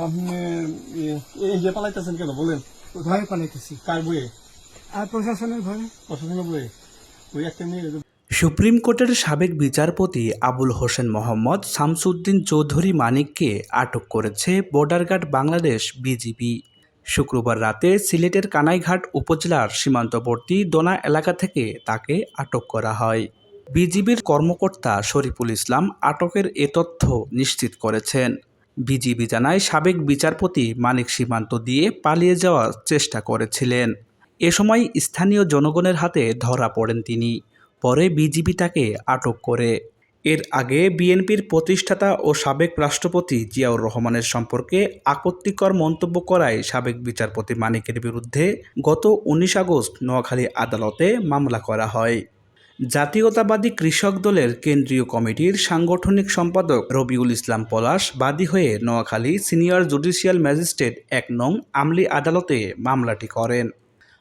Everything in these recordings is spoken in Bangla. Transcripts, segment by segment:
আপনি এই যে পালাইতেছেন কেন বলেন? ভয়ে পালাইতেছি। কার বইয়ে? আর প্রশাসনের ভয়ে। প্রশাসনের বইয়ে? ওই একটা মেয়ে সুপ্রিম কোর্টের সাবেক বিচারপতি আবুল হোসেন মোহাম্মদ শামসুদ্দিন চৌধুরী মানিককে আটক করেছে বর্ডার গার্ড বাংলাদেশ বিজিবি। শুক্রবার রাতে সিলেটের কানাইঘাট উপজেলার সীমান্তবর্তী দোনা এলাকা থেকে তাকে আটক করা হয়। বিজিবির কর্মকর্তা শরীফুল ইসলাম আটকের এ তথ্য নিশ্চিত করেছেন। বিজিবি জানায় সাবেক বিচারপতি মানিক সীমান্ত দিয়ে পালিয়ে যাওয়ার চেষ্টা করেছিলেন। এ সময় স্থানীয় জনগণের হাতে ধরা পড়েন তিনি। পরে বিজিবি তাকে আটক করে। এর আগে বিএনপির প্রতিষ্ঠাতা ও সাবেক রাষ্ট্রপতি জিয়াউর রহমানের সম্পর্কে আপত্তিকর মন্তব্য করায় সাবেক বিচারপতি মানিকের বিরুদ্ধে গত ১৯ আগস্ট নোয়াখালী আদালতে মামলা করা হয়। জাতীয়তাবাদী কৃষক দলের কেন্দ্রীয় কমিটির সাংগঠনিক সম্পাদক রবিউল ইসলাম পলাশ বাদী হয়ে নোয়াখালী সিনিয়র জুডিশিয়াল ম্যাজিস্ট্রেট ১ নং আমলি আদালতে মামলাটি করেন।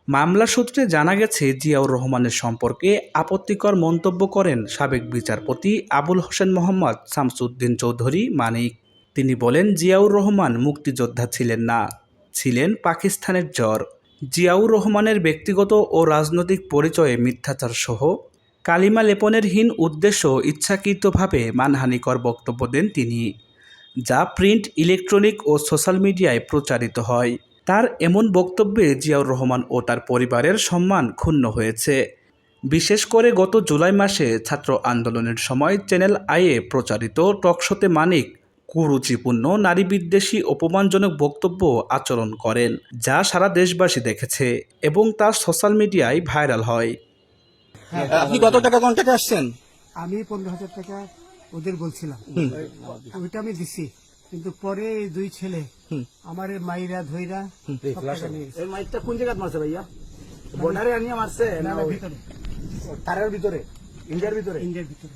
মামলা সূত্রে জানা গেছে জিয়াউর রহমানের সম্পর্কে আপত্তিকর মন্তব্য করেন সাবেক বিচারপতি আবুল হোসেন মোহাম্মদ শামসুদ্দিন চৌধুরী মানিক। তিনি বলেন জিয়াউর রহমান মুক্তিযোদ্ধা ছিলেন না, ছিলেন পাকিস্তানের জ্বর। জিয়াউর রহমানের ব্যক্তিগত ও রাজনৈতিক পরিচয়ে মিথ্যাচার সহ কালিমা লেপনের হীন উদ্দেশ্য ইচ্ছাকৃতভাবে মানহানিকর বক্তব্য দেন তিনি, যা প্রিন্ট, ইলেকট্রনিক ও সোশ্যাল মিডিয়ায় প্রচারিত হয়। তার এমন বক্তব্যে জিয়াউর রহমান ও তার পরিবারের সম্মান ক্ষুণ্ণ হয়েছে। বিশেষ করে গত জুলাই মাসে ছাত্র আন্দোলনের সময় চ্যানেল আইয়ে প্রচারিত টকশোতে মানিক কুরুচিপূর্ণ, নারীবিদ্বেষী, অপমানজনক বক্তব্য আচরণ করেন, যা সারা দেশবাসী দেখেছে এবং তা সোশ্যাল মিডিয়ায় ভাইরাল হয়। আপনি কত টাকা কন্ট্যাক্টে আসছেন? আমি 15,000 টাকা ওদের বলছিলাম, ওইটা আমি দিছি। কিন্তু পরে এই দুই ছেলে আমার মাইরা ধইরা সব টাকা নিয়ে গেছে। এই মাইকটা কোন জায়গায় মারছে ভাইয়া? বর্ডারে আনিয়ে মারছে না, না না, ওই ভিতরে, তারের ভিতরে, ইন্ডিয়ার ভিতরে? ইন্ডিয়ার ভিতরে।